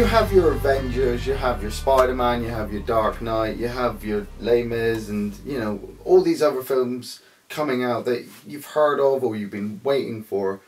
you have your Avengers, you have your Spider-Man, you have your Dark Knight, you have your Les Mis, and you know all these other films coming out that you've heard of or you've been waiting for.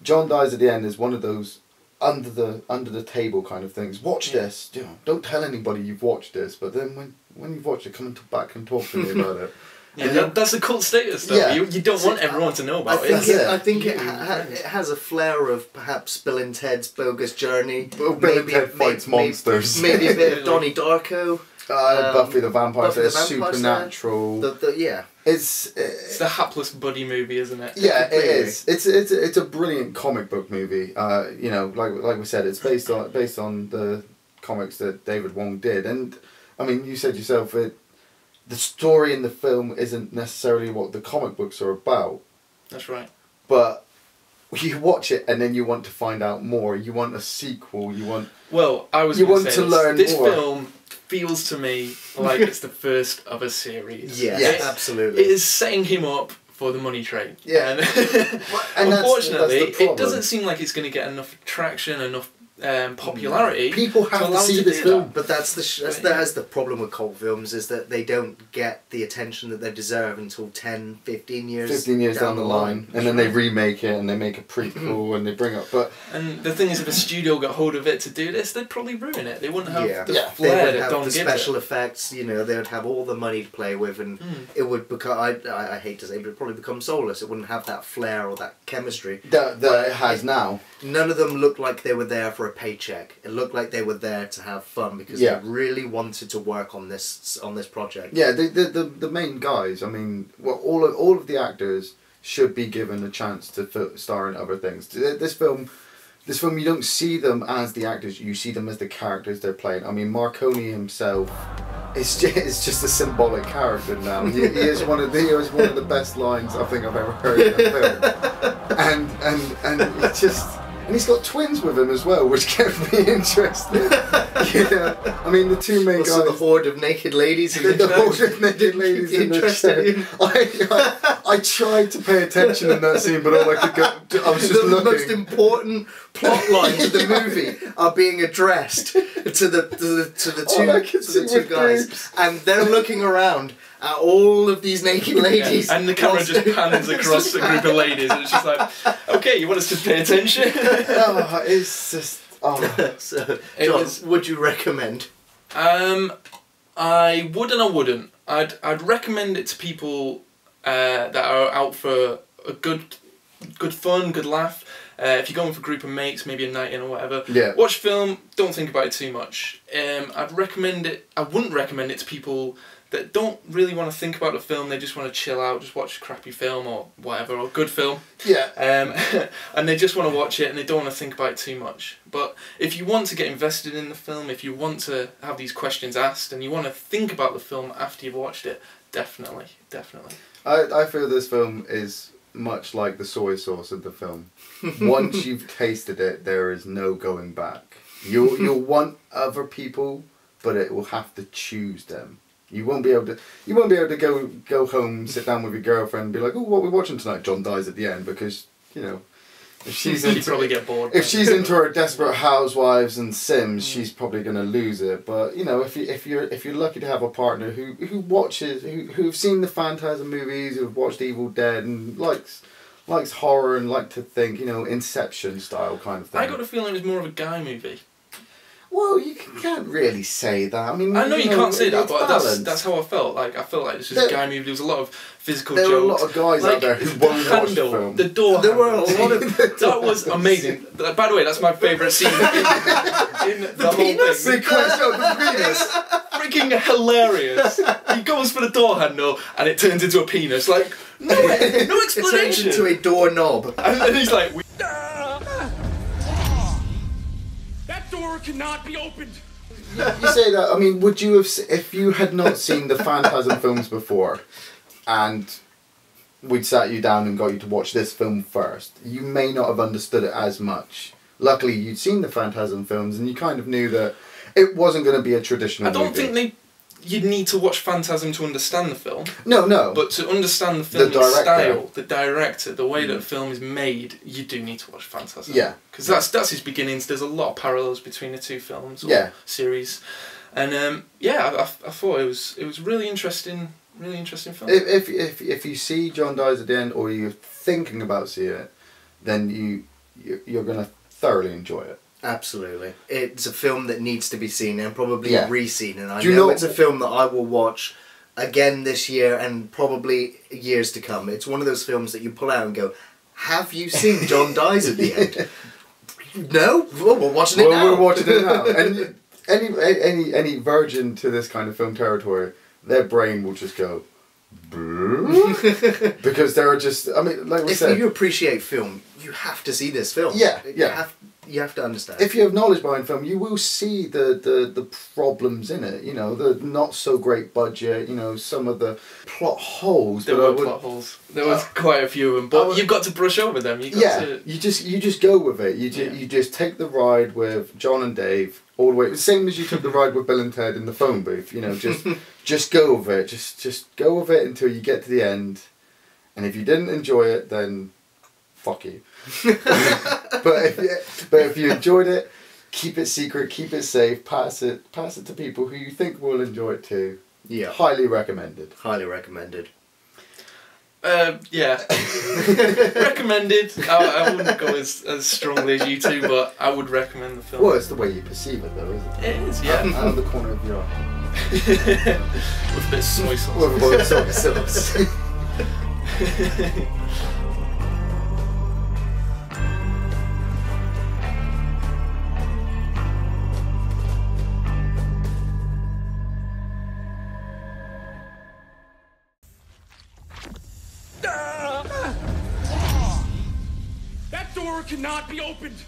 John Dies at the End is one of those under the table kind of things. Watch this. You know, don't tell anybody you've watched this, but then when you've watched it, come back and talk to me about it. Yeah, that's the cult status though. Yeah. You don't want everyone to know about it. I think it has a flair of perhaps Bill and Ted's Bogus Journey. Bill and Ted fights monsters. Maybe a bit of Donnie Darko. Buffy the Vampire Slayer, Supernatural. Yeah. It's the hapless buddy movie, isn't it? Yeah, it is. It's a brilliant comic book movie. You know, like we said, it's based on the comics that David Wong did, and I mean, you said yourself the story in the film isn't necessarily what the comic books are about. That's right. But you watch it and then you want to find out more. You want a sequel. You want. Well, I was. You want to learn this more. This film feels to me like it's the first of a series. Yes, absolutely. It is setting him up for the money train. Yeah. And unfortunately, it doesn't seem like it's going to get enough traction, enough popularity. People have to see this film, but that's the problem with cult films, is that they don't get the attention that they deserve until 10, 15 years down the line, and then they remake it and they make a prequel and they bring up. And the thing is, if a studio got hold of it to do this, they'd probably ruin it. They wouldn't have the they flair would that have Don the gives special it. effects. You know, they would have all the money to play with, and it would become. I hate to say, but it'd probably become soulless. It wouldn't have that flair or that chemistry that it has now. None of them looked like they were there for a paycheck. It looked like they were there to have fun because they really wanted to work on this project. Yeah, the main guys. I mean, well, all of the actors should be given a chance to star in other things. This film, you don't see them as the actors. You see them as the characters they're playing. I mean, Marconi himself is just a symbolic character now. He is one of the best lines I think I've ever heard in a film. And it's just. And he's got twins with him as well, which kept me interested. Yeah, I mean the two main guys. The horde of naked ladies. In the horde of naked ladies in the shed. I tried to pay attention in that scene, but all I could go, I was just looking. The most important plot lines of the movie are being addressed to the two guys, and they're looking around at all of these naked ladies. Yeah. And the camera just pans across a group of ladies, and it's just like, okay, you want us to pay attention? It's just. So, John, would you recommend? I would and I wouldn't. I'd recommend it to people that are out for a good fun, good laugh. If you're going for a group of mates, maybe a night in or whatever, watch film, don't think about it too much. I'd recommend it. I wouldn't recommend it to people that don't really want to think about the film. They just want to chill out, just watch a crappy film or whatever, or a good film. Yeah. And they just want to watch it and they don't want to think about it too much. But if you want to get invested in the film, if you want to have these questions asked and you want to think about the film after you've watched it, definitely. I feel this film is much like the soy sauce of the film. Once you've tasted it, there is no going back. You'll want other people, but it will have to choose them. You won't be able to go home, sit down with your girlfriend and be like, oh, what are we watching tonight? John Dies at the End, because, you know, if she's into, probably get bored. If she's into her Desperate Housewives and Sims, she's probably going to lose it. But you know, if you're lucky to have a partner who watches, who've seen the Phantasm movies, who've watched Evil Dead and likes horror and like to think, you know, Inception style kind of thing. I got a feeling it was more of a guy movie. Well, you can't really say that. I mean, I know you can't say that, but balanced. that's how I felt. Like I felt like this was a guy movie. There was a lot of physical jokes. There were a lot of guys out there who won't watch the film. The door. There were a lot of. That was amazing. By the way, that's my favourite scene in the whole penis? thing. The penis. Freaking hilarious. He goes for the door handle and it turns into a penis. Like no explanation. It turns into a doorknob. And then he's like. That door cannot be opened. You say that, I mean, would you have, if you had not seen the Phantasm films before, and we'd sat you down and got you to watch this film first, you may not have understood it as much. Luckily, you'd seen the Phantasm films, and you kind of knew that it wasn't going to be a traditional movie. I don't think they you'd need to watch Phantasm to understand the film. No. But to understand the film's style, the director, the way that the film is made, you do need to watch Phantasm. Yeah. Because that's his beginnings. There's a lot of parallels between the two films or series. And I thought it was really interesting film. If you see John dies at the end, or you're thinking about seeing it, then you're gonna thoroughly enjoy it. Absolutely, it's a film that needs to be seen and probably re-seen. And I know it's a film that I will watch again this year and probably years to come. It's one of those films that you pull out and go, "Have you seen John dies at the end?" No, well, we're watching it now. We're watching it now. And any virgin to this kind of film territory, their brain will just go, because there are just, I mean, like we said, if you appreciate film, you have to see this film. You have to understand. If you have knowledge behind film, you will see the problems in it. You know, the not so great budget. You know, some of the plot holes. There were plot holes. There was quite a few of them, but you've got to brush over them. You just go with it. You just take the ride with John and Dave all the way. Same as you took the ride with Bill and Ted in the phone booth. You know, just go with it. Just go with it until you get to the end. And if you didn't enjoy it, then fuck you. but if you enjoyed it, keep it secret, keep it safe, pass it to people who you think will enjoy it too. Yeah. Highly recommended. Highly recommended. Recommended. I wouldn't go as strongly as you two, but I would recommend the film. Well, it's the way you perceive it though, isn't it? It is, yeah. Out of the corner of your eye. With a bit of soy sauce. With a bit of soy sauce. That door cannot be opened!